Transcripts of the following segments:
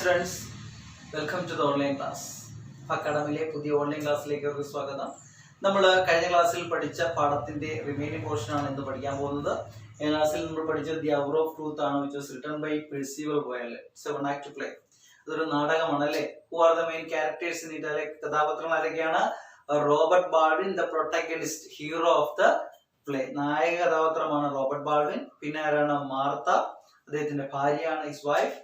Students, welcome to the online class. അക്കാഡമിയിലെ പുതിയ online ക്ലാസ്സിലേക്ക് സ്വാഗതം. നമ്മൾ കഴിഞ്ഞ ക്ലാസ്സിൽ പഠിച്ച പാഠത്തിന്റെ റിമൈനിങ് പോർഷൻ ആണ് ഇന്ന് പഠിക്കാൻ പോകുന്നത്. കഴിഞ്ഞ ക്ലാസ്സിൽ നമ്മൾ പഠിച്ചത് ദി അവർ ഓഫ് ട്രൂത്ത് ആണ്, which was written by Percival Boyle. It's a one act play. അതൊരു നാടകമാണ് അല്ലേ? Who are the main characters in it? കഥാപാത്രങ്ങൾ ആരൊക്കെയാണ്? Robert Baldwin, the protagonist, hero of the play. നായക കഥാപാത്രമാണ് റോബർട്ട് ബാൾവിൻ. പിന്നെ ആരാണ്? മാർത്ത, അദ്ദേഹത്തിന്റെ ഭാര്യയാണ് his wife.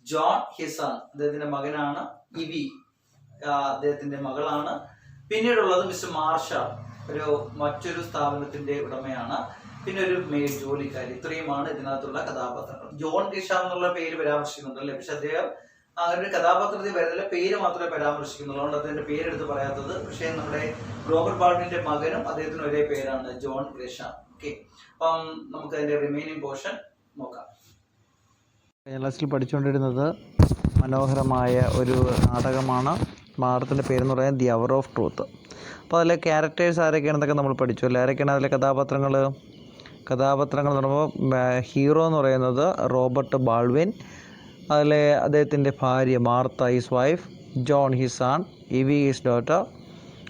John his sun, അദ്ദേഹത്തിന്റെ മകനാണ്. ഇവി അദ്ദേഹത്തിന്റെ മകളാണ്. പിന്നീടുള്ളത് മിസ്റ്റർ മാർഷൽ, മറ്റൊരു സ്ഥാപനത്തിന്റെ ഉടമയാണ്. പിന്നെ ഒരു മെയ്ഡ് ജോലിക്കാരി. ഇത്രയുമാണ് ഇതിനകത്തുള്ള കഥാപാത്രങ്ങൾ. ജോൺ ഗ്രിഷാം എന്നുള്ള പേര് പരാമർശിക്കുന്നുണ്ട് അല്ലേ? പക്ഷെ അദ്ദേഹം അങ്ങനെ ഒരു കഥാപാത്രത്തിൽ വരുന്നില്ല, പേര് മാത്രമേ പരാമർശിക്കുന്നുള്ളൂ. അതുകൊണ്ട് അദ്ദേഹത്തിന്റെ പേരെടുത്ത് പറയാത്തത്. പക്ഷേ നമ്മുടെ റോബർട്ട് ബാൾവിന്റെ മകനും അദ്ദേഹത്തിന് ഒരേ പേരാണ്, ജോൺ ഗ്രിഷാം. ഓക്കെ, അപ്പം നമുക്ക് അതിന്റെ റിമൈനിങ് പോർഷൻ നോക്കാം. കഴിഞ്ഞ ക്ലാസ്സിൽ പഠിച്ചുകൊണ്ടിരുന്നത് മനോഹരമായ ഒരു നാടകമാണ്. നാടകത്തിൻ്റെ പേരെന്ന് പറയുന്നത് ദി അവർ ഓഫ് ട്രൂത്ത്. അപ്പോൾ അതിലെ ക്യാരക്ടേഴ്സ് ആരൊക്കെയാണെന്നൊക്കെ നമ്മൾ പഠിച്ചു അല്ലേ? ആരൊക്കെയാണ് അതിലെ കഥാപാത്രങ്ങൾ എന്ന് പറയുമ്പോൾ ഹീറോ എന്ന് പറയുന്നത് റോബർട്ട് ബാൾവിൻ, അതിലെ അദ്ദേഹത്തിൻ്റെ ഭാര്യ Martha his wife, John his son, Evie his daughter,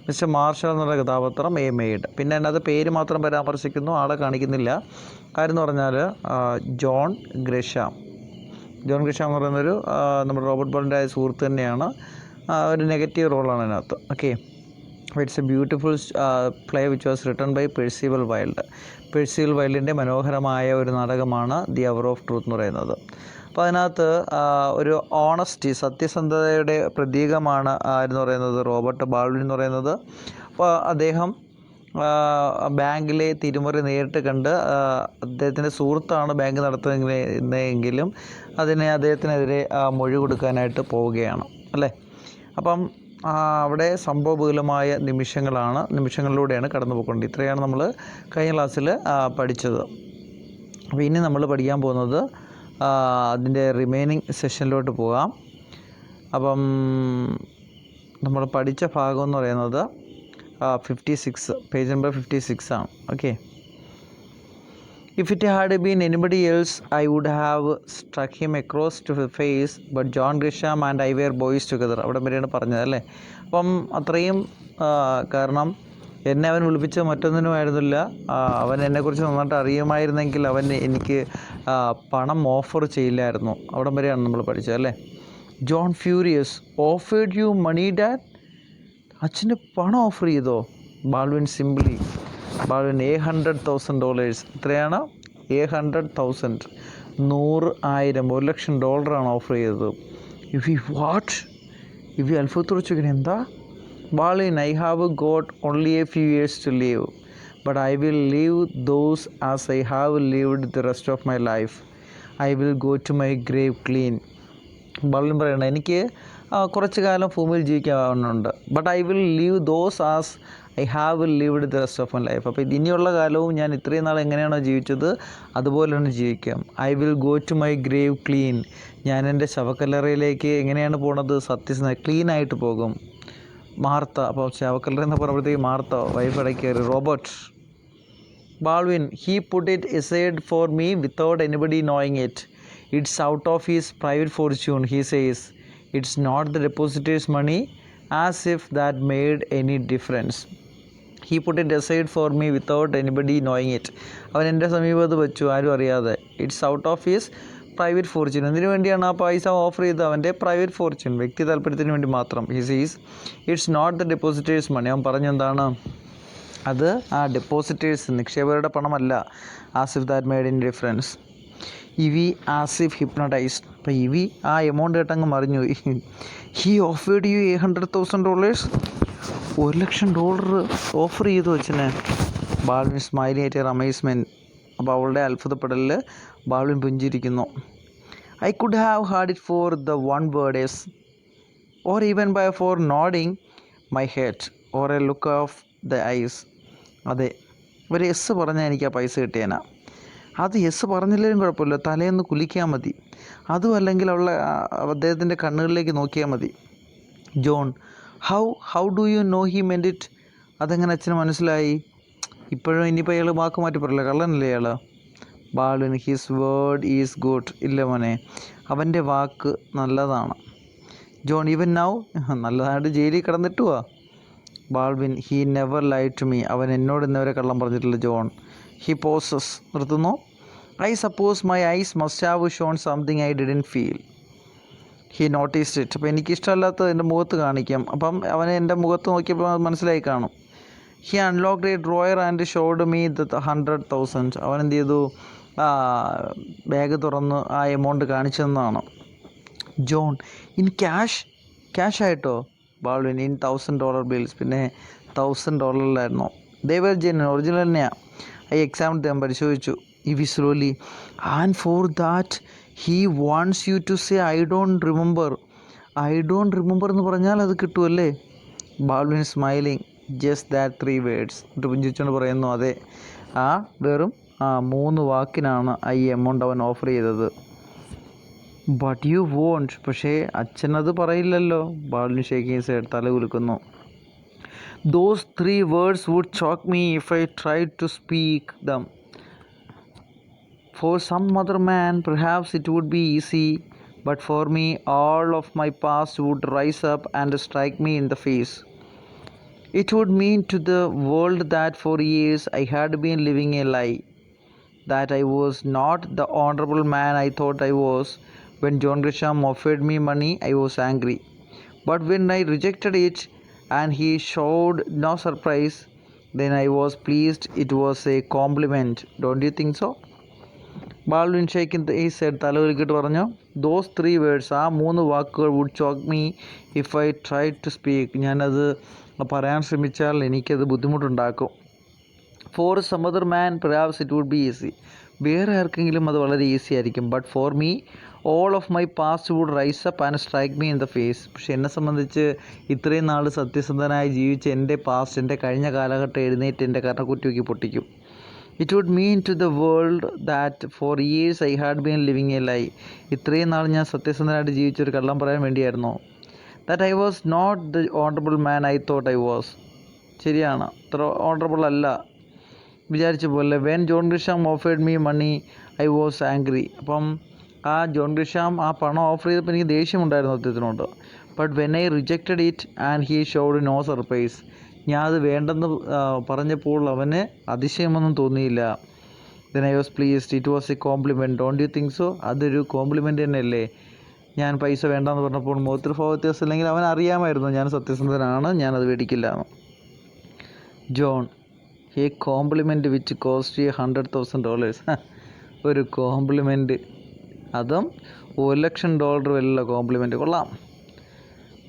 mister Marshall എന്നുള്ള കഥാപാത്രം എ മെയ്ഡ്. പിന്നെ അതിനകത്ത് പേര് മാത്രം പരാമർശിക്കുന്നു, ആളെ കാണിക്കുന്നില്ല. കാര്യം എന്ന് പറഞ്ഞാൽ ജോൺ ഗ്രിഷാം എന്ന് പറയുന്നൊരു നമ്മുടെ റോബർട്ട് ബാൾവിൻ്റെ സുഹൃത്ത് തന്നെയാണ്. ഒരു നെഗറ്റീവ് റോളാണ് അതിനകത്ത്. Okay, it's a beautiful play which was written by Percival വൈൽഡിൻ്റെ മനോഹരമായ ഒരു നാടകമാണ് ദി അവർ ഓഫ് ട്രൂത്ത് എന്ന് പറയുന്നത്. അപ്പോൾ അതിനകത്ത് ഒരു ഓണസ്റ്റി, സത്യസന്ധതയുടെ പ്രതീകമാണ് എന്ന് പറയുന്നത് റോബർട്ട് ബാൾവിൻ എന്ന് പറയുന്നത്. അപ്പോൾ അദ്ദേഹം ബാങ്കിലെ തിരിമറി നേരിട്ട് കണ്ട്, അദ്ദേഹത്തിൻ്റെ സുഹൃത്താണ് ബാങ്ക് നടത്തുന്നതെങ്കിലും അദ്ദേഹത്തിനെതിരെ മൊഴി കൊടുക്കാനായിട്ട് പോവുകയാണ് അല്ലേ? അപ്പം അവിടെ സംഭവബഹുലമായ നിമിഷങ്ങളിലൂടെയാണ് കടന്നു പോയിക്കൊണ്ട്. ഇത്രയാണ് നമ്മൾ കഴിഞ്ഞ ക്ലാസ്സിൽ പഠിച്ചത്. അപ്പോൾ ഇനി നമ്മൾ പഠിക്കാൻ പോകുന്നത് അതിൻ്റെ റിമൈനിങ് സെഷനിലോട്ട് പോകാം. അപ്പം നമ്മൾ പഠിച്ച ഭാഗം എന്ന് പറയുന്നത് 56, പേജ് നമ്പർ 56 ആണ്. Okay, If it had been anybody else, I would have struck him across to the face, but John Grisham and I were boys together. അവിടെ വരെയാണ് പറഞ്ഞത് അല്ലേ? അപ്പം അത്രയും കാരണം എന്നെ അവൻ വിളിപ്പിച്ച മറ്റൊന്നിനും ആയിരുന്നില്ല. അവൻ എന്നെക്കുറിച്ച് നന്നായിട്ട് അറിയുമായിരുന്നെങ്കിൽ അവൻ എനിക്ക് പണം ഓഫർ ചെയ്യില്ലായിരുന്നു. അവിടെ വരെയാണ് നമ്മൾ പഠിച്ചത് അല്ലേ? ജോൺ ഫ്യൂരിയസ്, ഓഫേർഡ് യു മണി ഡാഡ്? അച്ഛന് പണം ഓഫർ ചെയ്തോ? Baldwin simply, Baldwin $800,000. ഇത്രയാണ്, $800,000, $100,000 ഓഫർ ചെയ്തത്. ഇവി അത്ഭുതത്തോടെ ചോദിക്കണം, എന്താ? Baldwin, I have got only a few years to live, but I will live those as I have lived the rest of my life. I will go to my grave clean. Baldwin പറയണം, എനിക്ക് കുറച്ച് കാലം ഭൂമിയിൽ ജീവിക്കാനുണ്ട്, but I will live those as I have lived the rest of my life. അപ്പോൾ ഇനിയുള്ള കാലവും ഞാൻ ഇത്രയും നാൾ എങ്ങനെയാണോ ജീവിച്ചത് അതുപോലെ തന്നെ ജീവിക്കാം. I will go to my grave clean. ഞാൻ എൻ്റെ ശവക്കല്ലറയിലേക്ക് എങ്ങനെയാണ് പോണത്? ക്ലീനായിട്ട് പോകും. മാർത്ത, അപ്പോൾ ശവക്കല്ലറ എന്ന് പറയുമ്പോഴത്തേക്ക് മാർത്ത വൈഫ് ഇടയ്ക്ക് Robert Baldwin, he put it aside for me without anybody knowing it. It's out of his private fortune. He says it's not the depositors money, as if that made any difference. He put it aside for me without anybody knowing it. അവൻ എൻ്റെ സമീപത്ത് വെച്ചു, ആരും അറിയാതെ. It's out of his private fortune. എന്തിനു വേണ്ടിയാണ് ആ പൈസ ഓഫർ ചെയ്തത്? അവൻ്റെ പ്രൈവറ്റ് ഫോർച്യൂൺ, വ്യക്തി താല്പര്യത്തിന് വേണ്ടി മാത്രം. He sees it's not the depositors money. അവൻ പറഞ്ഞെന്താണ്? അത് ആ ഡെപ്പോസിറ്റേഴ്സ്, നിക്ഷേപകരുടെ പണമല്ല. As if that made any difference. Evie as if hypnotised. അപ്പോൾ ഇവി ആ എമൗണ്ട് കേട്ടങ്ങ് മറിഞ്ഞു. He offered U $800,000. $100,000 ഓഫർ ചെയ്തു അച്ഛന്. Baldwin smiling at her amazement. അപ്പോൾ അവളുടെ അത്ഭുതപ്പെടലിൽ ബാൾവിൻ പുഞ്ചിരിക്കുന്നു. I could have had it for the one word yes, or even by for nodding my head or a look of the eyes. അതെ, ഒരു S പറഞ്ഞാൽ എനിക്ക് ആ പൈസ കിട്ടിയേനാ. അത് എസ് പറഞ്ഞില്ലെങ്കിലും കുഴപ്പമില്ല, തലേന്ന് കുലിക്കാൻ മതി. അതും അല്ലെങ്കിൽ അദ്ദേഹത്തിൻ്റെ കണ്ണുകളിലേക്ക് നോക്കിയാൽ മതി. John, how do you know he meant it? അതെങ്ങനെ അച്ഛന് മനസ്സിലായി? ഇപ്പോഴും ഇനിയിപ്പോൾ അയാൾ വാക്ക് മാറ്റി പറയില്ല, കള്ളനല്ലേ അയാൾ? Baldwin, his word is good. ഇല്ല മോനെ, അവൻ്റെ വാക്ക് നല്ലതാണ്. ജോൺ ഈവൻ നൗ നല്ലതായിട്ട് ജയിലിൽ കിടന്നിട്ടുവാ. Baldwin he never lied to me അവൻ എന്നോട് ഇന്നവരെ കള്ളം പറഞ്ഞിട്ടില്ല. ജോൺ ഹി പോസസ് നിർത്തുന്നു. I suppose my eyes must have shown something I didn't feel. He noticed it. അപ്പോൾ എനിക്കിഷ്ടമല്ലാത്തത് എൻ്റെ മുഖത്ത് കാണിക്കാം. അപ്പം അവന് എൻ്റെ മുഖത്ത് നോക്കിയപ്പോൾ മനസ്സിലായി കാണും. He unlocked a drawer and showed me the 100,000. അവൻ എന്ത് ചെയ്തു, ബാഗ് തുറന്ന് ആ എമൗണ്ട് കാണിച്ചതെന്നാണ്. ജോൺ ഇൻ ക്യാഷ് ആയിട്ടോ? Baldwin in $1,000 bills. പിന്നെ $1,000 ദേ വെർ ജെന്യൂൻ, ഒറിജിനൽ തന്നെയാണ്. ഐ എക്സാമിൻ ദം, പരിശോധിച്ചു. Evie slowly. And for that he wants you to say I don't remember എന്ന് പറഞ്ഞാൽ അത് കിട്ടുമല്ലേ? Baldwin smiling. Just that 3 words. എന്നിട്ട് പുഞ്ചിരിച്ചുകൊണ്ട് പറയുന്നു, അതെ, ആ വെറും 3 വാക്കിനാണ് ഈ എമൗണ്ട് അവൻ ഓഫർ ചെയ്തത്. But you won't. പക്ഷേ അച്ഛനത് പറയില്ലല്ലോ. ബാൾവിൻ ഷേക്കിങ് ഹിസ് ഹെഡ്, തല കുലുക്കുന്നു. Those 3 words would shock me if I tried to speak them. For some other man, perhaps it would be easy, but for me, all of my past would rise up and strike me in the face. It would mean to the world that for years I had been living a lie, that I was not the honorable man I thought I was. When John Grisham offered me money, I was angry. But when I rejected it and he showed no surprise, then I was pleased. It was a compliment. Don't you think so? Baldwin shaking his head, തലകുലുക്കിയിട്ട് പറഞ്ഞു, those 3 words, ആ 3 വാക്കുകൾ would choke me if I try to speak. ഞാനത് പറയാൻ ശ്രമിച്ചാൽ എനിക്കത് ബുദ്ധിമുട്ടുണ്ടാക്കും. For some other man perhaps it would be easy. വേറെ ആർക്കെങ്കിലും അത് വളരെ ഈസി ആയിരിക്കും. But for me all of my past would rise up and strike me in the face. പക്ഷെ എന്നെ സംബന്ധിച്ച് ഇത്രയും നാൾ സത്യസന്ധനായി ജീവിച്ച എൻ്റെ പാസ്റ്റ്, എൻ്റെ കഴിഞ്ഞ കാലഘട്ടം എഴുന്നേറ്റ് എൻ്റെ കർണക്കുറ്റി നോക്കി പൊട്ടിക്കും. It would mean to the world that for years I had been living a lie. ഇത്രയും നാൾ ഞാൻ സത്യസന്ധനായിട്ട് ജീവിച്ചൊരു കള്ളം പറയാൻ വേണ്ടിയായിരുന്നു. That I was not the honourable man I thought I was. ശരിയാണ്, അത്ര ഓണറബിൾ അല്ല വിചാരിച്ച പോലെ. When John Grisham offered me money I was angry. അപ്പം ആ ജോൺ ഗ്രിഷാം ആ പണം ഓഫർ ചെയ്തപ്പോൾ എനിക്ക് ദേഷ്യമുണ്ടായിരുന്നു അദ്ദേഹത്തിനോട്. But when I rejected it and he showed no surprise. ഞാൻ അത് വേണ്ടെന്ന് പറഞ്ഞപ്പോൾ അവന് അതിശയമൊന്നും തോന്നിയില്ല. Then I was pleased. It was a compliment. Don't you think so? അതൊരു കോംപ്ലിമെൻറ്റ് തന്നെയല്ലേ? ഞാൻ പൈസ വേണ്ടെന്ന് പറഞ്ഞപ്പോൾ മുഖത്തിൽ വ്യത്യാസം ഇല്ലെങ്കിൽ അവൻ അറിയാമായിരുന്നു ഞാൻ സത്യസന്ധനാണ്, ഞാനത് മേടിക്കില്ല എന്ന്. John a compliment which cost you $100,000. ഒരു കോംപ്ലിമെൻറ്റ്, അതും $1,00,000 വരെയുള്ള കോംപ്ലിമെൻറ്റ്. കൊള്ളാം.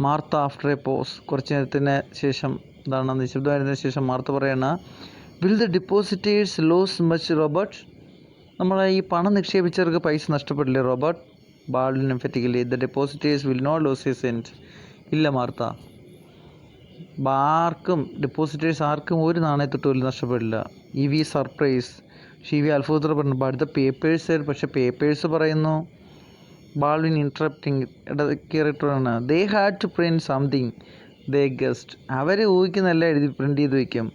Martha after a pause. കുറച്ച് നേരത്തിന് ശേഷം, എന്താണ് നിശബ്ദമായതിനു ശേഷം മാർത്ത പറയണ, will the depositors lose much Robert? നമ്മളെ ഈ പണം നിക്ഷേപിച്ചവർക്ക് പൈസ നഷ്ടപ്പെടില്ലേ Robert? Baldwin emphatically. The depositors will not lose a cent. ഇല്ല മാർത്ത, ആർക്കും ഡിപ്പോസിറ്റേഴ്സ് ആർക്കും ഒരു നാണയത്തൊട്ട് പോലും നഷ്ടപ്പെടില്ല. Evie surprise. ഷീവി അത്ഭുതത്തോടെ പറഞ്ഞു, ബട്ട് ദ പേപ്പേഴ്സ്. പക്ഷേ പേപ്പേഴ്സ് പറയുന്നു. ബാൾവിൻ ഇൻട്രപ്റ്റിംഗ് ഇടയ്ക്കേറിട്ടാണ്. They had to print something they guessed. അവർ ഊഹിക്കുന്നതെല്ലാം എഴുതി പ്രിൻറ്റ് ചെയ്ത് വയ്ക്കും.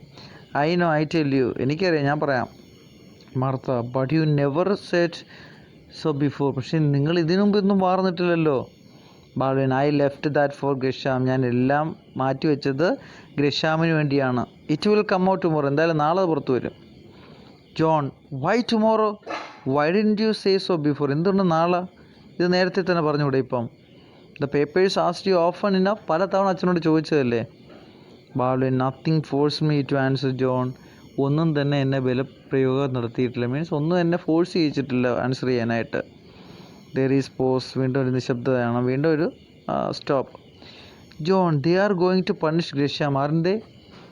I know, I tell you. എനിക്കറിയാം, ഞാൻ പറയാം. Martha, but you never said so before. പക്ഷേ നിങ്ങൾ ഇതിനു മുമ്പ് ഒന്നും വാർന്നിട്ടില്ലല്ലോ. Baldwin, I left that for Grisham. ഞാൻ എല്ലാം മാറ്റി വെച്ചത് ഗ്രഷാമിന് വേണ്ടിയാണ്. It will come out tomorrow. എന്തായാലും നാളെ പുറത്തു വരും. John, why tomorrow? Why didn't you say so before? എന്തുകൊണ്ട് നാളെ? ഇത് നേരത്തെ തന്നെ പറഞ്ഞുകൂടെ ഇപ്പം? The papers asked you often enough. പല തവണ അച്ഛനോട് ചോദിച്ചതല്ലേ. Baldwin, nothing forces me to answer John. ഒന്നും തന്നെ എന്നെ ബലപ്രയോഗം നടത്തിയിട്ടില്ല. മീൻസ് ഒന്നും എന്നെ ഫോഴ്സ് ചെയ്യിച്ചിട്ടില്ല ആൻസർ ചെയ്യാനായിട്ട്. There is pause. വീണ്ടും ഒരു നിശബ്ദതയാണ്. വീണ്ടും ഒരു stop. John, they are going to punish Grisham ആറിൻ്റെ.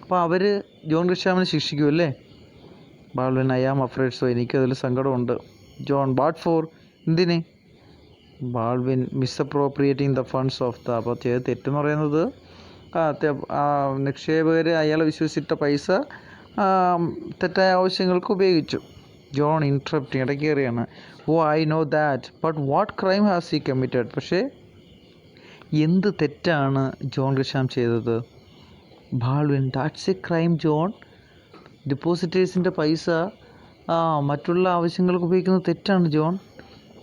അപ്പോൾ അവർ ജോൺ ഗ്രഷാമിനെ ശിക്ഷിക്കുമല്ലേ? Baldwin, I am afraid. So എനിക്കതിൽ സങ്കടമുണ്ട്. John, what for? എന്തിന്? Baldwin, മിസ്അപ്രോപ്രിയേറ്റിംഗ് the funds of the. അപ്പോൾ ചെയ്ത് തെറ്റെന്ന് പറയുന്നത് നിക്ഷേപകർ അയാളെ വിശ്വസിച്ചിട്ട പൈസ തെറ്റായ ആവശ്യങ്ങൾക്ക് ഉപയോഗിച്ചു. ജോൺ ഇൻട്രപ്റ്റിംഗ് ഇടയ്ക്കേറിയാണ്. Oh I know that, but what crime has he committed? പക്ഷേ എന്ത് തെറ്റാണ് ജോൺ ഗ്രിഷാം ചെയ്തത്? Baldwin, that's a crime John. ഡിപ്പോസിറ്റേഴ്സിൻ്റെ പൈസ മറ്റുള്ള ആവശ്യങ്ങൾക്ക് ഉപയോഗിക്കുന്നത് തെറ്റാണ് ജോൺ.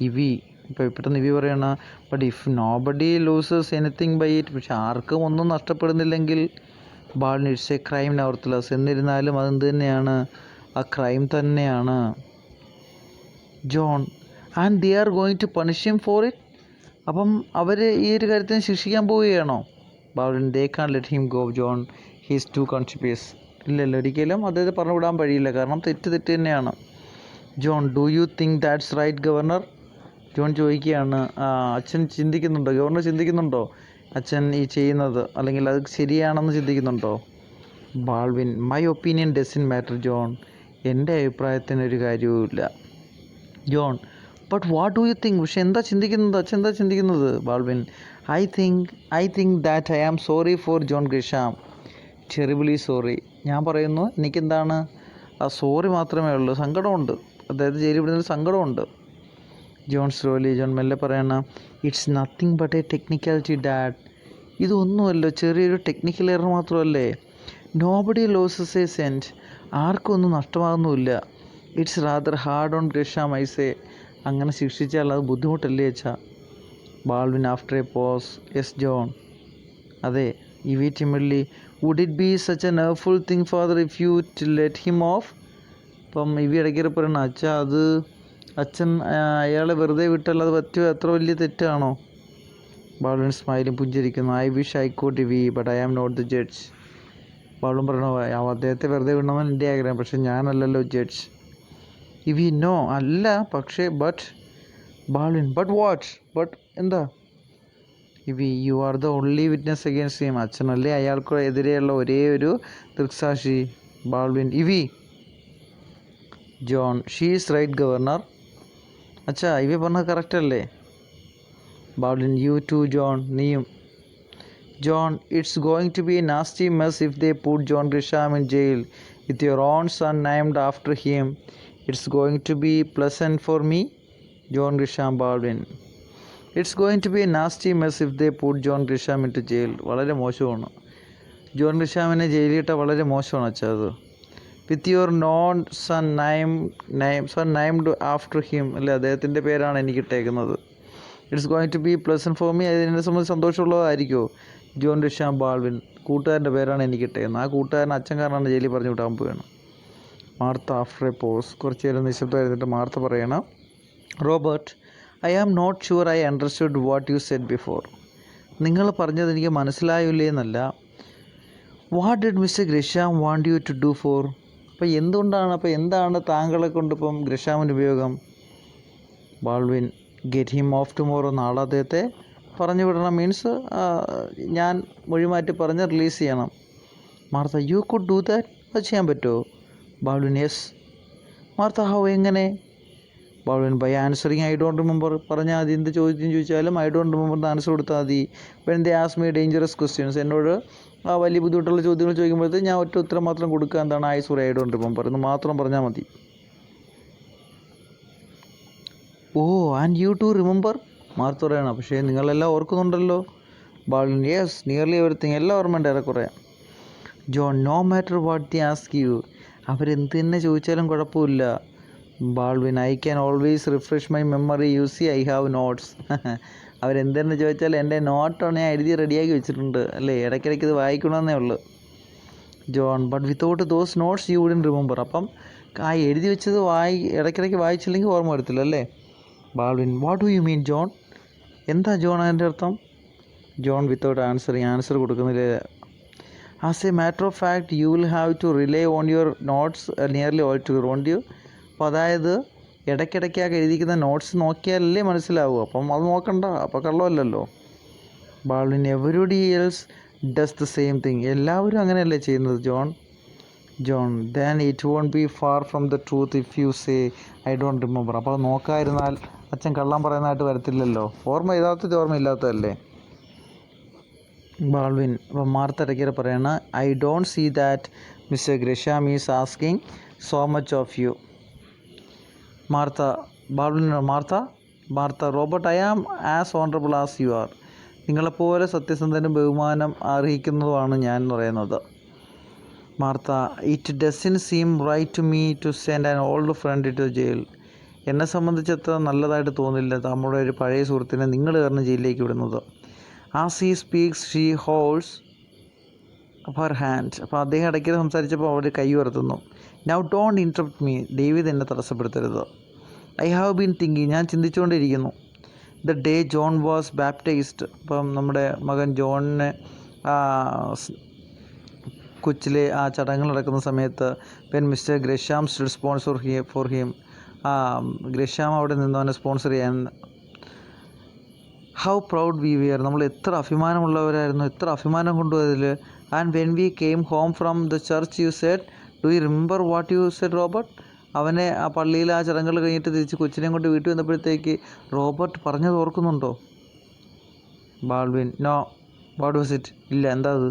ഇവി ഇപ്പോൾ പെട്ടെന്ന് ഇവി പറയണ but if nobody loses anything by it, പക്ഷെ ആർക്കും ഒന്നും നഷ്ടപ്പെടുന്നില്ലെങ്കിൽ ബാളിന് ഇറ്റ്സ് എ ക്രൈം നെവർത്തലെസ്, എന്നിരുന്നാലും അതെന്ത് തന്നെയാണ്, ആ ക്രൈം തന്നെയാണ്. John and they are going to punish him for it, അപ്പം അവർ ഈ ഒരു കാര്യത്തിന് ശിക്ഷിക്കാൻ പോവുകയാണോ? Baldwin they can let him go John, he's too conscious. ഇല്ലല്ലോ, ഒരിക്കലും അദ്ദേഹത്തെ പറഞ്ഞു വിടാൻ കഴിയില്ല, കാരണം തെറ്റ് തന്നെയാണ്. John do you think that's right governor? John ചോദിക്കുകയാണ്, അച്ഛൻ ചിന്തിക്കുന്നുണ്ടോ, ഗവർണർ ചിന്തിക്കുന്നുണ്ടോ അച്ഛൻ ഈ ചെയ്യുന്നത്, അല്ലെങ്കിൽ അത് ശരിയാണെന്ന് ചിന്തിക്കുന്നുണ്ടോ? Baldwin my opinion doesn't matter John, എൻ്റെ അഭിപ്രായത്തിനൊരു കാര്യവുമില്ല. John but what do you think, പക്ഷെ എന്താ ചിന്തിക്കുന്നത്, അച്ഛൻ എന്താ ചിന്തിക്കുന്നത്? Baldwin I think that I am sorry for John Grisham, terribly sorry. ഞാൻ പറയുന്നു എനിക്കെന്താണ്, ആ സോറി മാത്രമേ ഉള്ളൂ, സങ്കടമുണ്ട്, അതായത് ജയിലിൽ വിടുന്നതിൽ സങ്കടമുണ്ട്. ജോൺ സ്ലോലി, ജോൺ മെല്ലെ പറയണ, it's nothing but a technicality dad, ഇതൊന്നുമല്ലോ, ചെറിയൊരു ടെക്നിക്കൽ എറർ മാത്രമല്ലേ. നോബഡി ലോസസ് എ സെൻറ്റ്, ആർക്കും ഒന്നും നഷ്ടമാകുന്നുമില്ല. It's rather hard on Grisham I say, അങ്ങനെ ശിക്ഷിച്ചാൽ അത് ബുദ്ധിമുട്ടല്ലേ അച്ഛാ. Baldwin after a pause, yes John, അതെ. Evie timidly, would it be such a nerveful thing father if you let him off. അപ്പം ഇവി ഇടയ്ക്ക് പറയണം, അച്ഛാ അത് അച്ഛൻ അയാളെ വെറുതെ വിട്ടാൽ അത് പറ്റുമോ, അത്ര വലിയ തെറ്റാണോ? ബാൾവിൻ സ്മൈലും പുഞ്ചിരിക്കുന്നു, I wish I could Evie but I am not the judge. ബാളും പറയണോ, അദ്ദേഹത്തെ വെറുതെ വിടണമെന്ന് എൻ്റെ ആഗ്രഹം, പക്ഷെ ഞാനല്ലല്ലോ ജഡ്ജ്. ഇവി നോ, അല്ല, പക്ഷേ but. Baldwin but what, but എന്താ? Evie you are the only witness against him, അച്ഛനല്ലേ അയാൾക്ക് എതിരെയുള്ള ഒരേ ഒരു ദൃക്സാക്ഷി. Baldwin Evie. John she is right governor, അച്ഛാ ഇവി പറഞ്ഞത് കറക്റ്റ് അല്ലേ? ബാൾവിൻ യു ടു ജോൺ, നീയും. John it's going to be a nasty mess if they put John Grisham in jail with your own son named after him. It's going to be pleasant for me. John Grisham. Baldwin it's going to be a nasty mess if they put John Grisham into jail, വളരെ മോശമാണ്, John ഗ്രിഷാമിനെ ജയിലിലിട്ടാൽ വളരെ മോശമാണ് അച്ഛാ അത്. With your own son named after him, അല്ലേ, അദ്ദേഹത്തിൻ്റെ പേരാണ് എനിക്കിട്ടേക്കുന്നത്. It's going to be pleasant for me, അതിനെ സംബന്ധിച്ച് സന്തോഷമുള്ളതായിരിക്കുമോ? John Grisham. ബാൾവിൻ കൂട്ടുകാരൻ്റെ പേരാണ് എനിക്കിട്ടേക്കുന്നത്, ആ കൂട്ടുകാരൻ അച്ഛൻ കാരണമാണ് ജയിലിൽ പറഞ്ഞു വിടാൻ പോവുകയാണ്. മാർത്ത ആഫ്റ്റർ എ പോസ്, കുറച്ച് നേരം നിശബ്ദമായിരുന്നിട്ട് മാർത്ത പറയണം, Robert I am not sure I understood what you said before. നിങ്ങൾ പറഞ്ഞത് എനിക്ക് മനസ്സിലായില്ലേ എന്നല്ല, what did mister Grisham want you to do for. അപ്പോൾ എന്താണ് താങ്കളെ കൊണ്ടിപ്പം ഗ്രിഷാമിൻ്റെ ഉപയോഗം? Baldwin get him off tomorrow, നാളെ അദ്ദേഹത്തെ പറഞ്ഞു വിടണം, മീൻസ് ഞാൻ മൊഴിമാറ്റി പറഞ്ഞ് റിലീസ് ചെയ്യണം. Martha you could do that, അത് ചെയ്യാൻ പറ്റുമോ? Baldwin yes. മാർത്ത ഹൗ, എങ്ങനെ? Baldwin by answering I don't remember, പറഞ്ഞാൽ മതി, എന്ത് ചോദ്യം ചോദിച്ചാലും ഐ ഡോണ്ട് റിമെമ്പർ എന്ന് ആൻസർ കൊടുത്താൽ മതി. When they ask me dangerous questions, എന്നോട് വലിയ ബുദ്ധിമുട്ടുള്ള ചോദ്യങ്ങൾ ചോദിക്കുമ്പോഴത്തേക്ക് ഞാൻ ഒറ്റ ഉത്തരം മാത്രം കൊടുക്കുക, എന്താണ്, ഐ ഡോണ്ട് റിമെമ്പർ എന്ന് മാത്രം പറഞ്ഞാൽ മതി. Oh and you to remember, Martha പറയണം, പക്ഷേ നിങ്ങളെല്ലാം ഓർക്കുന്നുണ്ടല്ലോ. ബാൾവിൻ യെസ്, നിയർലി എവറിത്തിങ്, എല്ലാം ഓർമ്മയുണ്ട് ഏറെക്കുറെ. John no matter what they ask you, അവരെന്ത് തന്നെ ചോദിച്ചാലും കുഴപ്പമില്ല. Baldwin I can always refresh my memory, you see I have notes. അവരെന്ത് തന്നെ ചോദിച്ചാലും എൻ്റെ നോട്ടാണ് ഞാൻ എഴുതി റെഡിയാക്കി വെച്ചിട്ടുണ്ട്, അല്ലേ, ഇടയ്ക്കിടയ്ക്ക് ഇത് വായിക്കണമെന്നേ ഉള്ളൂ. John but without those notes you wouldn't remember, അപ്പം ആ എഴുതി വെച്ചത് ഇടയ്ക്കിടയ്ക്ക് വായിച്ചില്ലെങ്കിൽ ഓർമ്മ വരത്തില്ല, അല്ലേ? Baldwin what do you mean John, എന്താ ജോൺ അതിൻ്റെ അർത്ഥം? ജോൺ വിത്തൗട്ട് ആൻസറിങ്, ആൻസർ കൊടുക്കുന്നില്ല. As a matter of fact you will have to rely on your notes nearly all to won't you. അപ്പോൾ അതായത് ഇടയ്ക്കിടയ്ക്ക് ആ എഴുതിക്കുന്ന നോട്ട്സ് നോക്കിയാലല്ലേ മനസ്സിലാവൂ, അപ്പം അത് നോക്കണ്ട, അപ്പോൾ കള്ളമല്ലല്ലോ. Baldwin everybody else does the same thing, എല്ലാവരും അങ്ങനെയല്ലേ ചെയ്യുന്നത് John. John then it won't be far from the truth if you say I don't remember, അപ്പോൾ നോക്കാതിരുന്നാൽ അച്ഛൻ കള്ളം പറയുന്നതായിട്ട് വരത്തില്ലല്ലോ, യഥാർത്ഥത്തിൽ ഓർമ്മയില്ലാത്തതല്ലേ. ബാൾവിൻ, അപ്പോൾ മാർത്ത ഇടയ്ക്ക് പറയണ, I don't see that mister Grisham is asking so much of you. Martha, Baldwin, Martha Robert I am as honourable as you are, നിങ്ങളെപ്പോലെ സത്യസന്ധനും ബഹുമാനം അർഹിക്കുന്നതുമാണ് ഞാൻ എന്ന് പറയുന്നത്. Martha it doesn't seem right to me to send an old friend to jail, എന്നെ സംബന്ധിച്ച് അത്ര നല്ലതായിട്ട് തോന്നില്ല നമ്മുടെ ഒരു പഴയ സുഹൃത്തിനെ നിങ്ങൾ കാരണം ജയിലിലേക്ക് വിടുന്നത്. As he speaks she holds her hand. അപ്പോൾ അദ്ദേഹം ഇടയ്ക്ക് സംസാരിച്ചപ്പോൾ അവർ കൈ ഉയർത്തുന്നു. Now don't interrupt me. ദൈവം എന്നെ തടസ്സപ്പെടുത്തരുത്. I have been thinking. ഞാൻ ചിന്തിച്ചുകൊണ്ടിരിക്കുന്നു. The day John was baptized. അപ്പം നമ്മുടെ മകൻ ജോണിനെ കൊച്ചിലെ ആ ചടങ്ങ് നടക്കുന്ന സമയത്ത് when mister Gresham still sponsor for him. Gresham അവിടെ നിന്ന് അവനെ സ്പോൺസർ ചെയ്യാൻ. How proud we were. നമ്മൾ എത്ര അഭിമാനമുള്ളവരായിരുന്നു, എത്ര അഭിമാനം കൊണ്ടുപോയതിൽ. And when we came home from the church you said, do you remember what you Z Robert. അവനെ ആ പള്ളിയിൽ ആ ചടങ്ങുകൾ കഴിഞ്ഞിട്ട് തിരിച്ച് കൊച്ചിനെയും കൊണ്ട് വീട്ടിൽ വന്നപ്പോഴത്തേക്ക് റോബർട്ട് പറഞ്ഞത് ഓർക്കുന്നുണ്ടോ? Baldwin, no. What was it? ഇല്ല, എന്താ അത്?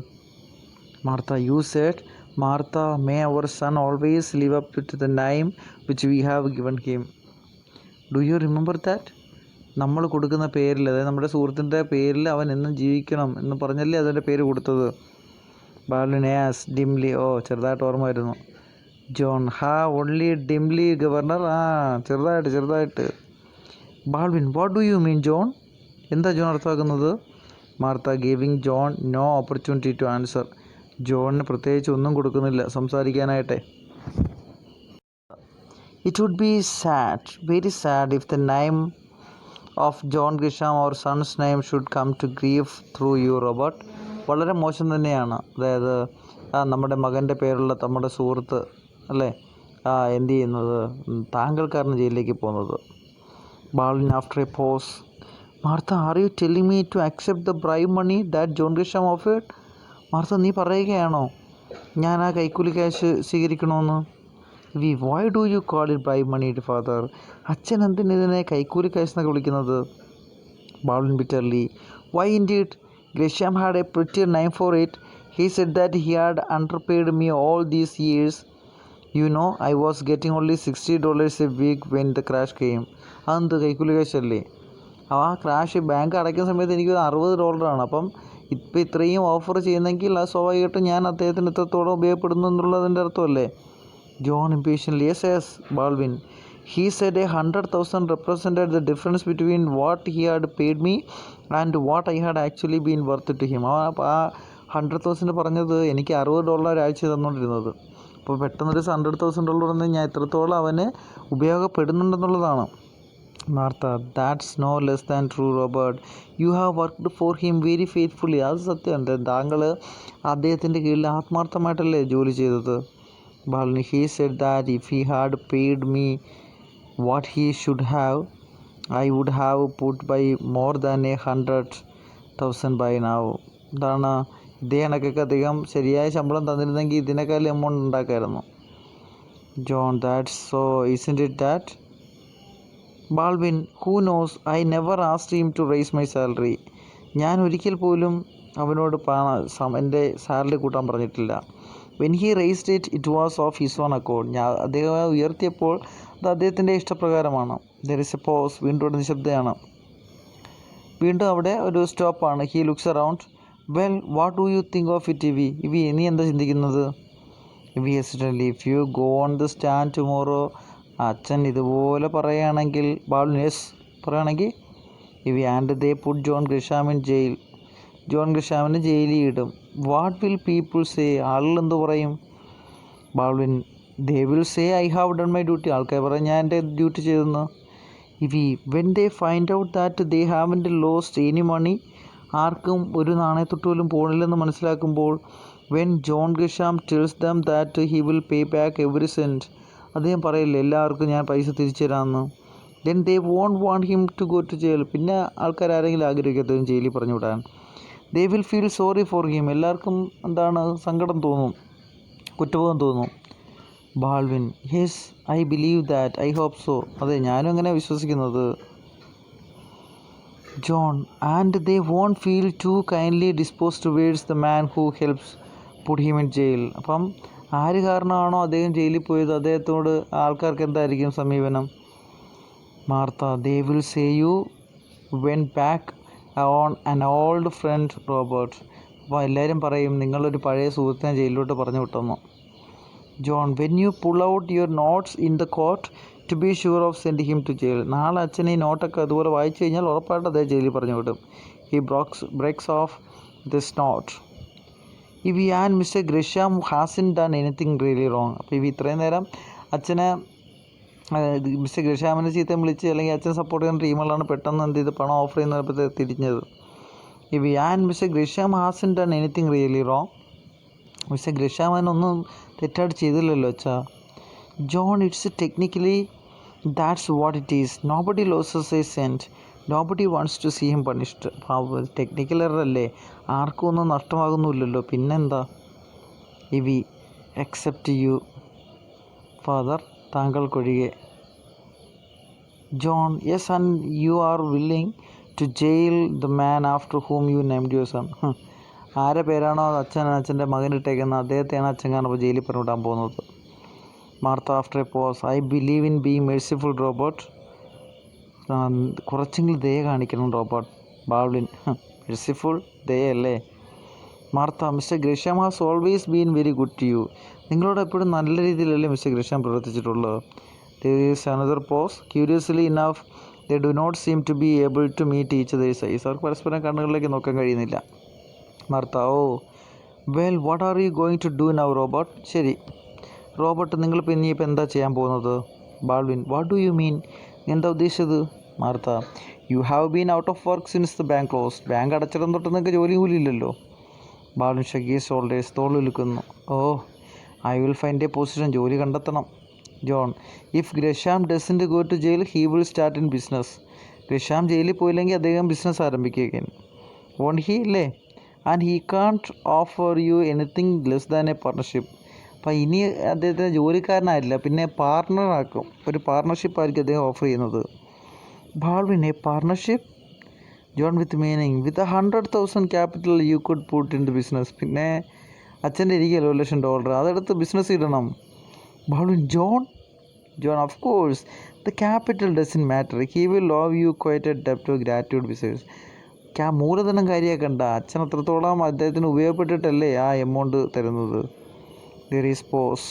Martha, you said, Martha, may our son always live up to the name which we have given him. Do you remember that? നമ്മൾ കൊടുക്കുന്ന പേരിൽ, അതായത് നമ്മുടെ സുഹൃത്തിൻ്റെ പേരിൽ അവൻ എന്നും ജീവിക്കണം എന്ന് പറഞ്ഞല്ലേ അതിൻ്റെ പേര് കൊടുത്തത്. ബാൾവിൻ, യാസ്, ഡിംലി. ഓ, ചെറുതായിട്ട് ഓർമ്മ വരുന്നു. John, only dimly governor. ചെറുതായിട്ട്. Baldwin, what do you mean John? എന്താ ജോൺ അർത്ഥമാക്കുന്നത്? Martha, giving John no opportunity to answer. ജോണിന് പ്രത്യേകിച്ച് ഒന്നും കൊടുക്കുന്നില്ല സംസാരിക്കാനായിട്ടെ. It would be sad, very sad, if the name of John Gresham or son's name should come to grief through you Robert. വളരെ മോശം തന്നെയാണ്, അതായത് നമ്മുടെ മകൻ്റെ പേരുള്ള നമ്മുടെ സുഹൃത്ത് അല്ലേ എന്ത് ചെയ്യുന്നത്, താങ്കൾ കാരണം ജയിലിലേക്ക് പോകുന്നത്. Baldwin, after a pause, Martha, are you telling me to accept the bribe money that John Grisham offered? മാർത്ത, നീ പറയുകയാണോ ഞാൻ ആ കൈക്കൂലി ക്യാഷ് സ്വീകരിക്കണമെന്ന്? Why do you call it bribe money father? അച്ഛൻ എന്തിനെ കൈക്കൂലി ക്യാഷ് എന്നൊക്കെ വിളിക്കുന്നത്? Baldwin bitterly, why indeed, Gresham had a prettier name for it. He said that he had underpaid me all these years. You know, I was getting only $60 a week when the crash came. അതെന്ത് കൈക്കൂലി കാശല്ലേ? ആ crash bank അടയ്ക്കുന്ന സമയത്ത് എനിക്ക് $60. അപ്പം ഇപ്പം ഇത്രയും offer ചെയ്യുന്നെങ്കിൽ അത് സ്വാഭാവികമായിട്ടും ഞാൻ അദ്ദേഹത്തിന് എത്രത്തോളം ഉപയോഗപ്പെടുന്നു എന്നുള്ളതിൻ്റെ അർത്ഥമല്ലേ? John impatiently, yes. Baldwin, he said 100,000 represented the difference between what he had paid me and what I had actually been worth to him. ആ 100,000 പറഞ്ഞത് എനിക്ക് $60 ആഴ്ച തന്നുകൊണ്ടിരുന്നത്. അപ്പോൾ പെട്ടെന്നൊരു $100,000 എന്ന് ഞാൻ എത്രത്തോളം അവന് ഉപയോഗപ്പെടുന്നുണ്ടെന്നുള്ളതാണ്. Martha, that's no less than true Robert. You have worked for him very faithfully. അത് സത്യം. താങ്കൾ അദ്ദേഹത്തിൻ്റെ കീഴിൽ ആത്മാർത്ഥമായിട്ടല്ലേ ജോലി ചെയ്തത്? Baldwin, he said that if he had paid me what he should have I would have put by more than 100,000 by now. എന്താണ് ഇതേ കണക്കൊക്കെ അദ്ദേഹം ശരിയായ ശമ്പളം തന്നിരുന്നെങ്കിൽ ഇതിനേക്കാളും എമൗണ്ട് ഉണ്ടാക്കായിരുന്നു. John, that's so, isn't it that? Baldwin, who knows, I never asked him to raise my salary. ഞാൻ ഒരിക്കൽ പോലും അവനോട് എൻ്റെ സാലറി കൂട്ടാൻ പറഞ്ഞിട്ടില്ല. When he raised it was of his own account. അദ്ദേഹം ഉയർത്തിയപ്പോൾ അത് അദ്ദേഹത്തിൻ്റെ ഇഷ്ടപ്രകാരമാണ്. There is a pause. വീണ്ടും ഒരു നിശബ്ദയാണ്. വീണ്ടും അവിടെ ഒരു സ്റ്റോപ്പാണ്. He looks around. Well, what do you think of it Evie? നീ എന്താ ചിന്തിക്കുന്നത്? Hesitantly, if you go on the stand tomorrow, അച്ഛൻ ഇതുപോലെ പറയുകയാണെങ്കിൽ. ബാൾവിൻ, യെസ്, പറയുകയാണെങ്കിൽ. And they put John Grisham in jail. John ഗ്രിഷാമിനെ ജയിലിൽ ഇടും. What will people say? ആളുകൾ എന്ത് പറയും? Baldwin, they will say I have done my duty. ആൾക്കാർ പറയും ഞാൻ എൻ്റെ ഡ്യൂട്ടി ചെയ്തെന്ന്. When they find out that they haven't lost any money, ആർക്കും ഒരു നാണയത്തൊട്ട് പോലും പോണില്ലെന്ന് മനസ്സിലാക്കുമ്പോൾ. When John Gresham tells them that he will pay back every cent, അദ്ദേഹം പറയില്ല എല്ലാവർക്കും ഞാൻ പൈസ തിരിച്ചു തരാമെന്ന്. Then they won't want him to go to jail. പിന്നെ ആൾക്കാർ ആരെങ്കിലും ആഗ്രഹിക്കാത്തതും ജയിലിൽ പറഞ്ഞു വിടാൻ. They will feel sorry for him. എല്ലാവർക്കും സങ്കടം തോന്നും, കുറ്റബോധം തോന്നും. Baldwin, yes, I believe that, I hope so. അതെ, ഞാനും അങ്ങനെ വിശ്വസിക്കുന്നത്. John, and they won't feel to kindly dispose towards the man who helps put him in jail. അപ്പം ആര് കാരണമാണോ അദ്ദേഹം ജയിലിൽ പോയത് അദ്ദേഹത്തോട് ആൾക്കാർക്ക് എന്തായിരിക്കും സമീപനം? Martha, they will say you went back on an old friend Robert. അപ്പോൾ എല്ലാവരും പറയും നിങ്ങളൊരു പഴയ സുഹൃത്തിനെ ജയിലിലോട്ട് പറഞ്ഞു വിട്ടെന്നു. John, when you pull out your notes in the court to be sure of send him to jail. നാളെ അച്ഛൻ ഈ നോട്ടൊക്കെ അതുപോലെ വായിച്ചു കഴിഞ്ഞാൽ ഉറപ്പായിട്ട് അദ്ദേഹം ജയിലിൽ പറഞ്ഞു വിടും. He breaks off this note. If you and mister Gresham hasn't done anything really wrong. അപ്പോൾ ഇവ ഇത്രയും നേരം അച്ഛനെ മിസ്റ്റർ ഗ്രഷാമിനെ ചീത്ത വിളിച്ച് അല്ലെങ്കിൽ അച്ഛനെ സപ്പോർട്ട് ചെയ്യുന്ന ടീമുകളാണ് പെട്ടെന്ന് എന്ത് ചെയ്ത് പണം ഓഫർ ചെയ്യുന്നപ്പോൾ തിരിഞ്ഞത്. If you and mister Gresham hasn't done anything really wrong. Mister Gresham അതിനൊന്നും തെറ്റായിട്ട് ചെയ്തില്ലല്ലോ അച്ഛാ. John, it's technically that's what it is. Nobody loses a cent. Nobody wants to see him punished. Technical error അല്ലേ, ആർക്കും ഒന്നും നഷ്ടമാകുന്നില്ലല്ലോ, പിന്നെന്താ. Evie except you father, താങ്കൾക്കൊഴികെ. John, yes, and you are willing to jail the man after whom you named your son. ആരെ പേരാണോ അച്ഛൻ്റെ മകനിട്ടേക്കുന്നത് അദ്ദേഹത്തെയാണ് അച്ഛൻ കാണുമ്പോൾ ജയിലിൽ പറഞ്ഞുവിടാൻ പോകുന്നത്. Martha after a pause. I believe in being merciful Robert. കുറച്ചെങ്കിലും ദയ കാണിക്കണം റോബോട്ട്. ബാൾവിൻ, മെഴ്സിഫുൾ ദയല്ലേ. Martha, mister Gresham has always been very good to you. നിങ്ങളോട് എപ്പോഴും നല്ല രീതിയിലല്ലേ മിസ്റ്റർ ഗ്രഷാം പ്രവർത്തിച്ചിട്ടുള്ളത്. There is another pause. Curiously enough they do not seem to be able to meet each other's eyes. അവർക്ക് പരസ്പരം കണ്ണുകളിലേക്ക് നോക്കാൻ കഴിയുന്നില്ല. Martha, oh well, what are you going to do now Robert. ശരി Robert, നിങ്ങളിപ്പോൾ ഇനിയിപ്പോൾ എന്താ ചെയ്യാൻ പോകുന്നത്. Baldwin, what do you mean. എന്താ ഉദ്ദേശിച്ചത്. Martha, you have been out of work since the bank close. Bank അടച്ചിടം തൊട്ട് നിങ്ങൾക്ക് ജോലി കൂലി ഇല്ലല്ലോ. ബാൾവിൻ ഷഗീസ് ഷോൾഡേഴ്സ്, തോളിൽ വിൽക്കുന്നു. Oh, I will find a position. ജോലി കണ്ടെത്തണം. John, if Gresham doesn't go to jail he will start in business. Gresham ജയിലിൽ പോയില്ലെങ്കിൽ അദ്ദേഹം ബിസിനസ് ആരംഭിക്കുകയും വോണ്ട് ഹി ഇല്ലേ. And he can't offer you anything less than a partnership. അപ്പോൾ ഇനി അദ്ദേഹത്തിന് ജോലിക്കാരനായില്ല, പിന്നെ പാർട്ണറാക്കും. ഒരു പാർട്ണർഷിപ്പ് ആയിരിക്കും അദ്ദേഹം ഓഫർ ചെയ്യുന്നത്. Baldwin, a partnership. John, with meaning. With $100,000 capital you could put in the business. പിന്നെ അച്ഛൻ്റെ ഇരിക്കുകയല്ലോ $1,00,000, അതെടുത്ത് ബിസിനസ് ഇടണം. Baldwin, John, of course the capital doesn't matter. He will love you quite a ഡെപ്റ്റ് of gratitude besides. മൂലധനം കാര്യമാക്കണ്ട, അച്ഛൻ അത്രത്തോളം അദ്ദേഹത്തിന് ഉപയോഗപ്പെട്ടിട്ടല്ലേ ആ എമൗണ്ട് തരുന്നത്. There is pause.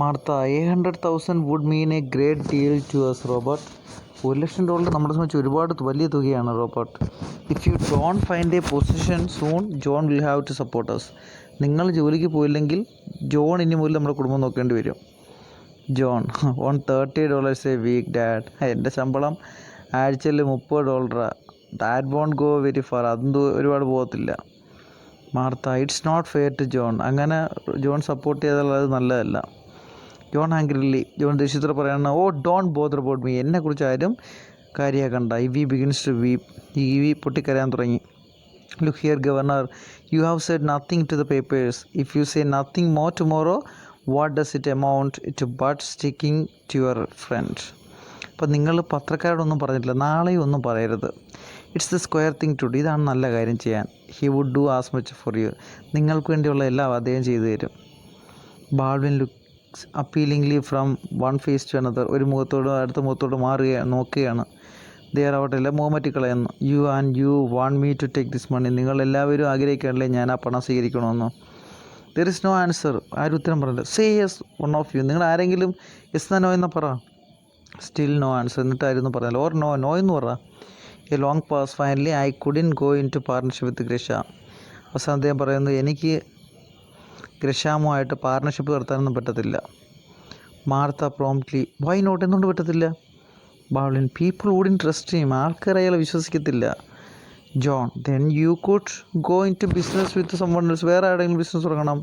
Martha, $100,000 would mean a great deal to us Robert. $1,00,000 നമ്മളെ സംബന്ധിച്ച് ഒരുപാട് വലിയ തുകയാണ് Robert. If you don't find a position soon John will have to support us. നിങ്ങൾ ജോലിക്ക് പോയില്ലെങ്കിൽ ജോൺ ഇനി മുതൽ നമ്മുടെ കുടുംബം നോക്കേണ്ടി വരും. John, on $30 a week dad. എൻ്റെ ശമ്പളം ആഴ്ചയിൽ $30. That won't go very far. അതൊന്നും ഒരുപാട് പോകത്തില്ല. Martha, it's not fair to John. അങ്ങനെ ജോൺ സപ്പോർട്ട് ചെയ്താൽ അത് നല്ലതല്ല. John angrily. ജോൺ ദേഷ്യത്തോടെ പറയണം, oh don't bother about me. എന്നെക്കുറിച്ച് ആരും കാര്യമാക്കണ്ട. ഇവി ബിഗിൻസ് ടു വീപ്പ്. ഇവി പൊട്ടിക്കരയാൻ തുടങ്ങി. Look here governor, you have said nothing to the papers. If you say nothing more tomorrow what does it amount to but sticking to your friend. അപ്പം നിങ്ങൾ പത്രക്കാരോടൊന്നും പറഞ്ഞിട്ടില്ല, നാളെയും ഒന്നും പറയരുത്. It's the square thing to do. ഇതാണ് നല്ല കാര്യം ചെയ്യാൻ. He would do as much for you. നിങ്ങൾക്ക് വേണ്ടിയുള്ള എല്ലാം അദ്ദേഹം ചെയ്തു തരും. Baldwin looks appealingly from one face to another. ഒരു മുഖത്തോട് അടുത്ത മുഖത്തോട് നോക്കുകയാണ്. ദെയർ ആവട്ടെ മുഖമറ്റിക്കളയുന്നു. You and you want me to take this money. നിങ്ങളെല്ലാവരും ആഗ്രഹിക്കാനല്ലേ ഞാൻ ആ പണം സ്വീകരിക്കണമെന്ന്. There is no answer. ആരും ഉത്തരം പറഞ്ഞില്ല. Say yes one of you. നിങ്ങൾ ആരെങ്കിലും യെസ് എന്നാ നോ എന്ന് പറ. Still no answer. എന്നിട്ടായിരുന്നു പറഞ്ഞില്ല. ഓർ നോ എന്ന് പറ. A long pause. Finally I couldn't go into partnership with Gresham. അവസാനം അദ്ദേഹം പറയുന്നത്, എനിക്ക് ഗ്രഷാമുമായിട്ട് പാർട്ണർഷിപ്പ് നടത്താനൊന്നും പറ്റത്തില്ല. Martha promptly, why not. എന്തുകൊണ്ട് പറ്റത്തില്ല. Baldwin, people wouldn't trust him. ആൾക്കാർ അയാളെ വിശ്വസിക്കത്തില്ല. John, then you could go into business with someone else. വേറെ ആരുടെയെങ്കിലും ബിസിനസ് തുടങ്ങണം.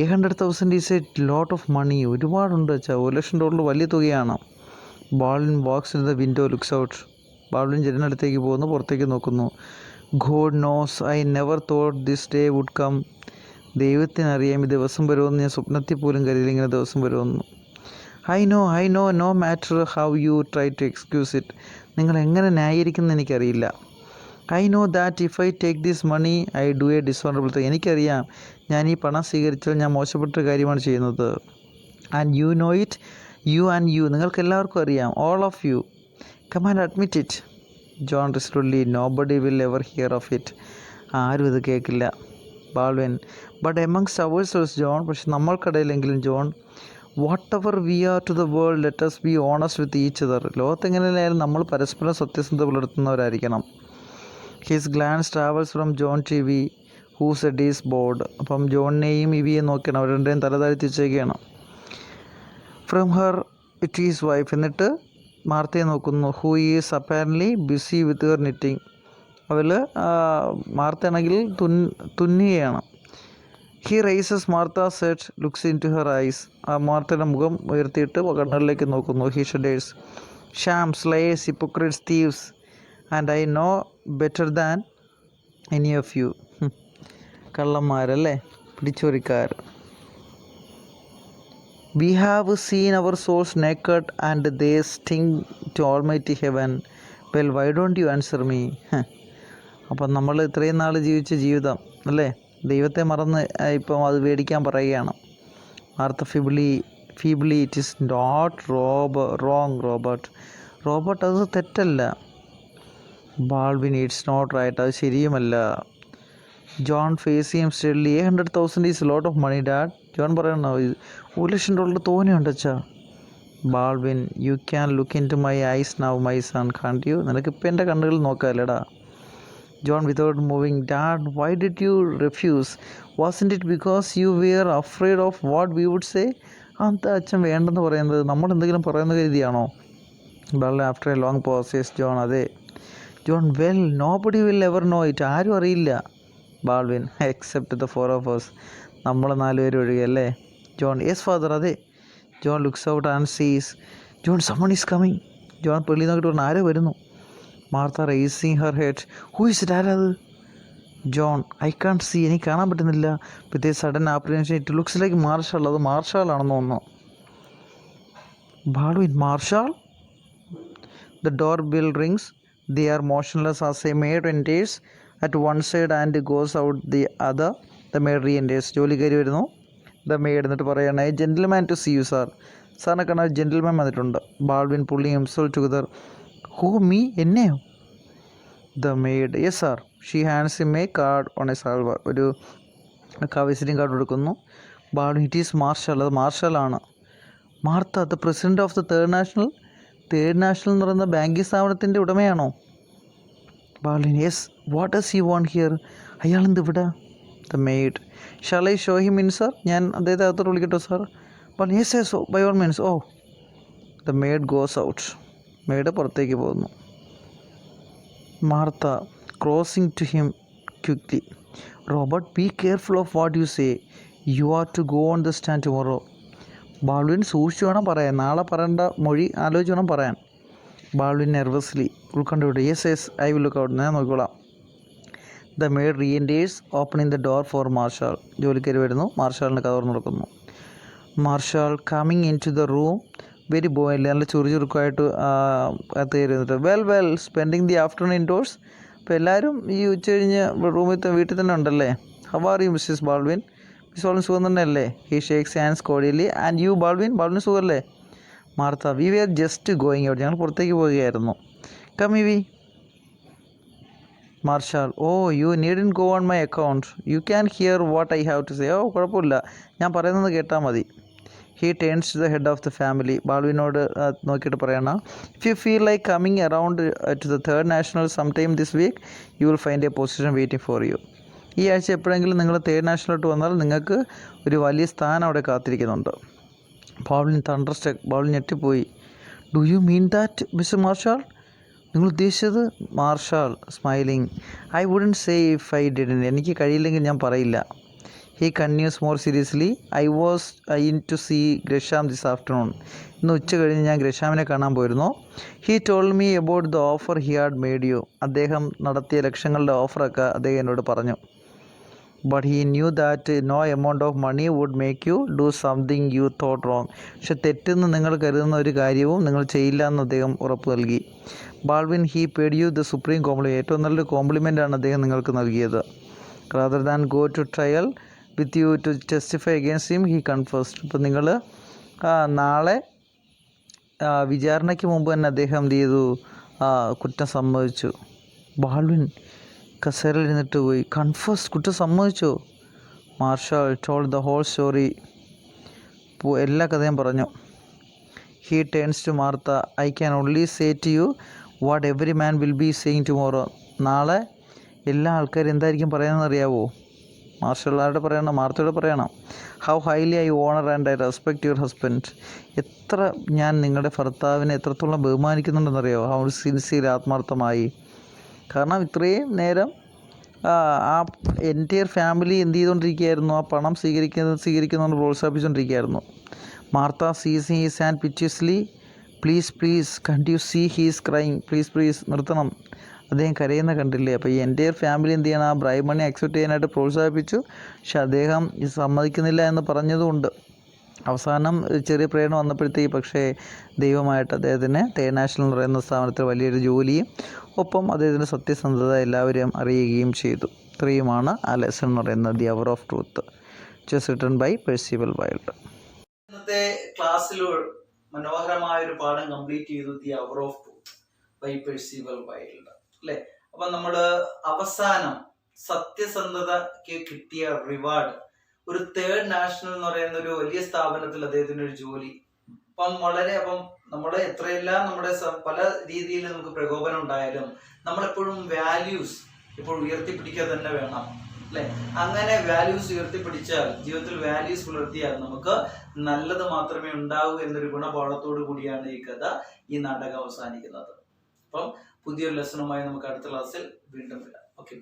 $100,000 is a lot of money. ഒരുപാടുണ്ട് വെച്ചാൽ. $1,00,000 വലിയ തുകയാണ്. Baldwin walks in the window, looks out. Baldwin ജനലിനടുത്തേക്ക് പോകുന്നു, പുറത്തേക്ക് നോക്കുന്നു. God knows I never thought this day would come. ദൈവത്തിനറിയാം ഈ ദിവസം വരുമെന്ന് ഞാൻ സ്വപ്നത്തിൽ പോലും കരുതിയില്ല ഇങ്ങനെ ദിവസം വരുമെന്ന്. I know no matter how you try to excuse it. നിങ്ങൾ എങ്ങനെ ന്യായീകരിക്കുന്നത് എനിക്കറിയില്ല. I know that if I take this money I do a dishonourable thing. എനിക്കറിയാം ഞാൻ ഈ പണം സ്വീകരിച്ചാൽ ഞാൻ മോശപ്പെട്ട കാര്യമാണ് ചെയ്യുന്നത്. And you know it. You നിങ്ങൾക്ക് എല്ലാവർക്കും അറിയാം. All of you. Come and admit it. John resolutely, nobody will ever hear of it. ആരും ഇത് കേൾക്കില്ല. Baldwin, but amongst അവേഴ്സേഴ്സ് John. പക്ഷെ നമ്മൾക്കിടയിലെങ്കിലും John, whatever we are to the world let us be honest with each other. ലോകത്തെങ്ങനെയായാലും നമ്മൾ പരസ്പരം സത്യസന്ധത പുലർത്തുന്നവരായിരിക്കണം. His glance travels from John to Evie who said is bored. അപ്പം ജോണിനെയും ഇവിയെയും നോക്കിയാണ് അവർ രണ്ടുപേരും തല താഴ്ത്തിച്ചേക്കാണ്. From her it is wife. എന്നിട്ട് മാർത്തയെ നോക്കുന്നു. Who is apparently busy with her knitting. അവൾ മാർത്തയാണെങ്കിൽ തുന്നുകയാണ്. He rises Martha set looks into her eyes. ആ മാർത്തയുടെ മുഖം ഉയർത്തിയിട്ട് കണ്ണുകളിലേക്ക് നോക്കുന്നു. He shudders. Sham, slayers, hypocrites, thieves, and I no better than any of you. കള്ളന്മാരല്ലേ, പിടിച്ചോരിക്കാർ. We have seen our souls naked and they sting to almighty heaven. Well why don't you answer me. അപ്പം നമ്മൾ ഇത്രയും നാൾ ജീവിച്ച ജീവിതം അല്ലേ, ദൈവത്തെ മറന്ന് ഇപ്പം അത് മേടിക്കാൻ പറയുകയാണ്. Martha feebly it is not wrong Robert അത് തെറ്റല്ല. ബാൾവിൻ ഇറ്റ്സ് നോട്ട് റൈറ്റ്, അത് ശരിയുമല്ല. John faces him steadily. 100,000 is lot of money dad. John പറയണോ, $1,00,000 തോനെയുണ്ട് അച്ഛാ. Baldwin, you can look into my eyes now my son, can't you. നിനക്കിപ്പോൾ എൻ്റെ കണ്ണുകളിൽ നോക്കാമല്ലേടാ. John without moving. Dad, why did you refuse? Wasn't it because you were afraid of what we would say? എന്താ അച്ഛൻ വേണ്ടെന്ന് പറയുന്നത്? നമ്മളെന്തെങ്കിലും പറയുന്ന കരുതിയാണോ? Baldwin after a long pause. Yes John, അതെ. John, well nobody will ever know it. ആരും അറിയില്ല. Baldwin, except the 4 of us. നമ്മൾ 4 പേര് ഒഴികെയല്ലേ. ജോൺ, യെസ് ഫാദർ, അതെ. John looks out and sees. John, someone is coming. John പെള്ളി നോക്കിയിട്ട് പറഞ്ഞു, ആരോ വരുന്നു. Martha raising her head. Who is it? ആരത്? ജോൺ, ഐ കാൺ സീ, എനിക്ക് കാണാൻ പറ്റുന്നില്ല. With A sudden apprehension it looks like Marshall. അത് മാർഷാലാണെന്ന് തോന്നുന്നു. Baldwin, Marshall? The door bell rings. They are motionless as a maid enters at one side and goes out the other. The maid re-enters. ജോലിക്കാരി വരുന്നു. The maid എന്നിട്ട് പറയാണ്, a gentleman to see you sir. സാറിനെ കാണാൻ ഒരു gentleman വന്നിട്ടുണ്ട്. Baldwin pulling himself together. Who, me? എന്നെയോ? The maid, yes sir. She hands him a card on a salver. ഒരു വിസിറ്റിംഗ് കാർഡ് കൊടുക്കുന്നു. Baldwin, it is Marshall. അത് മാർഷലാണ്. Martha, the president of the third national എന്ന് പറയുന്ന banking സ്ഥാപനത്തിൻ്റെ ഉടമയാണോ? Baldwin, yes. What does he want here? അയാളെന്ത് ഇവിടെ? The maid, shall I show him in sir? ഞാൻ അദ്ദേഹത്തെ അകത്തോട്ട് വിളിക്കട്ടോ sir? Baldwin, yes yes, by all means. ഓ. The maid goes out. Maid പുറത്തേക്ക് പോകുന്നു. Martha crossing to him quickly. Robert, be careful of what you say. You are to go on the stand tomorrow. Baldwin, സൂക്ഷിച്ച് വേണം പറയാൻ, നാളെ പറയേണ്ട മൊഴി ആലോചിച്ച് വേണം പറയാൻ. ബാൾവിൻ നെർവസ്ലി, ഉൾക്കൊണ്ടുവിട്ട്, yes yes, I will look out, ഞാൻ നോക്കിക്കോളാം. The maid reenters opening the door four മാർഷാൽ. ജോലിക്കാരി വരുന്നു. മാർഷാലിന് കഥ തുറന്നു. Marshall coming into the room very ബോയിലി. നല്ല ചുറുചുറുക്കായിട്ട് അകത്ത് കയറിയിട്ട്, well spending the afternoon indoors. അപ്പോൾ എല്ലാവരും ഈ ഉച്ച കഴിഞ്ഞ് വീട്ടിൽ തന്നെ ഉണ്ടല്ലേ. How are you Mrs Baldwin? Mrs Baldwin സുഖം തന്നെ അല്ലേ? He shakes hands cordially. And you Baldwin സുഖമല്ലേ? Martha, we were just going out. ഞങ്ങൾ പുറത്തേക്ക് പോവുകയായിരുന്നു. Come we. Marshall, oh you needn't go on my account. You can hear what I have to say. ഓ കുഴപ്പമില്ല, ഞാൻ പറയുന്നത് കേട്ടാൽ മതി. He turns to the head of the family. ബാൾവിനോട് നോക്കിയിട്ട് പറയണം, if you feel like coming around to the third national some time this week you will find a position waiting for you. ഈ ആഴ്ച എപ്പോഴെങ്കിലും നിങ്ങൾ തേർഡ് നാഷണലോട്ട് വന്നാൽ നിങ്ങൾക്ക് ഒരു വലിയ സ്ഥാനം അവിടെ കാത്തിരിക്കുന്നുണ്ട്. Baldwin thunderstruck. ബാൾവിൻ ഞെട്ടിപ്പോയി. Do you mean that mister Marshall? നിങ്ങൾ ഉദ്ദേശിച്ചത്? Marshall smiling, I wouldn't say if I didn't. എനിക്ക് കഴിയില്ലെങ്കിൽ ഞാൻ പറയില്ല. He continues more seriously, I was in to see Gresham this afternoon. ഇന്ന് ഉച്ച കഴിഞ്ഞ് ഞാൻ ഗ്രഷാമിനെ കാണാൻ പോയിരുന്നു. He told me about the offer he had made you. അദ്ദേഹം നടത്തിയ ലക്ഷങ്ങളുടെ ഓഫറൊക്കെ അദ്ദേഹം എന്നോട് പറഞ്ഞു. But he knew that no amount of money would make you do something you thought wrong. പക്ഷെ തെറ്റെന്ന് നിങ്ങൾ കരുതുന്ന ഒരു കാര്യവും നിങ്ങൾ ചെയ്യില്ല എന്ന് അദ്ദേഹം ഉറപ്പ് നൽകി. Baldwin, he paid you the supreme compliment. ഏറ്റവും നല്ലൊരു കോംപ്ലിമെൻ്റാണ് അദ്ദേഹം നിങ്ങൾക്ക് നൽകിയത്. Rather than go to trial with you to testify against him he confessed. ഇപ്പം നിങ്ങൾ നാളെ വിചാരണയ്ക്ക് മുമ്പ് തന്നെ അദ്ദേഹം എന്ത് ചെയ്തു? കുറ്റം സമ്മതിച്ചു. ബാൾവിൻ കസേരയിൽ ഇരുന്നിട്ട് പോയി. കൺഫേസ്ഡ്, കുറ്റം സമ്മതിച്ചോ? Marshall told the whole story. എല്ലാ കഥയും പറഞ്ഞു. He turns to Martha, I can only say to you what every man will be saying tomorrow. നാളെ എല്ലാ ആൾക്കാരും എന്തായിരിക്കും പറയുന്നതെന്ന് അറിയാവോ? മാർത്തോട് പറയണം. How highly I honour and I respect your husband. എത്ര ഞാൻ നിങ്ങളുടെ ഭർത്താവിനെ എത്രത്തോളം ബഹുമാനിക്കുന്നുണ്ടെന്നറിയാമോ? ഹൗ സിൻസിയർ, ആത്മാർത്ഥമായി. കാരണം ഇത്രയും നേരം ആ എൻ്റെയർ ഫാമിലി എന്ത് ചെയ്തുകൊണ്ടിരിക്കുകയായിരുന്നു? ആ പണം സ്വീകരിക്കുന്നതുകൊണ്ട് പ്രോത്സാഹിപ്പിച്ചുകൊണ്ടിരിക്കുകയായിരുന്നു. Martha seizing his hand piteously, please can't you see he's crying, please നിർത്തണം, അദ്ദേഹം കരയുന്ന കണ്ടില്ലേ? അപ്പോൾ ഈ എൻ്റെയർ ഫാമിലി എന്ത് ചെയ്യണം? ആ ബ്രൈബ് മണി അക്സെപ്റ്റ് ചെയ്യാനായിട്ട് പ്രോത്സാഹിപ്പിച്ചു. പക്ഷെ അദ്ദേഹം ഇത് സമ്മതിക്കുന്നില്ല എന്ന് പറഞ്ഞതുകൊണ്ട് അവസാനം ചെറിയ പ്രേരണ വന്നപ്പോഴത്തേക്ക് പക്ഷേ ദൈവമായിട്ട് അദ്ദേഹത്തിന് തേർഡ് നാഷണൽ എന്ന് പറയുന്ന സ്ഥാപനത്തിൽ വലിയൊരു ജോലിയും ഒപ്പം അദ്ദേഹത്തിൻ്റെ സത്യസന്ധത എല്ലാവരും അറിയുകയും ചെയ്തു. ഇത്രയുമാണ് ആ ലെസൺ എന്ന് പറയുന്നത്, the hour of truth, which was written by Percival Wilde. ഇന്നത്തെ ക്ലാസ്സിൽ മനോഹരമായ ഒരു പാഠം കംപ്ലീറ്റ് ചെയ്തു, the hour of truth by Percival Wilde, അല്ലേ? അപ്പൊ നമ്മള് അവസാനം സത്യസന്ധതയ്ക്ക് കിട്ടിയ റിവാർഡ്, ഒരു തേർഡ് നാഷണൽ എന്ന് പറയുന്ന ഒരു വലിയ സ്ഥാപനത്തിൽ അദ്ദേഹത്തിന് ഒരു ജോലി. അപ്പം നമ്മുടെ എത്രയെല്ലാം നമ്മുടെ പല രീതിയിൽ നമുക്ക് പ്രകോപനം ഉണ്ടായാലും നമ്മളെപ്പോഴും വാല്യൂസ് എപ്പോഴും ഉയർത്തിപ്പിടിക്കുക തന്നെ വേണം, അല്ലെ? അങ്ങനെ വാല്യൂസ് ഉയർത്തിപ്പിടിച്ചാൽ, ജീവിതത്തിൽ വാല്യൂസ് പുലർത്തിയാൽ നമുക്ക് നല്ലത് മാത്രമേ ഉണ്ടാവൂ എന്നൊരു ഗുണപാഠത്തോടു കൂടിയാണ് ഈ നാടകം അവസാനിക്കുന്നത്. അപ്പം പുതിയൊരു ലെസണുമായി നമുക്ക് അടുത്ത ക്ലാസ്സിൽ വീണ്ടും വരാം. ഓക്കെ.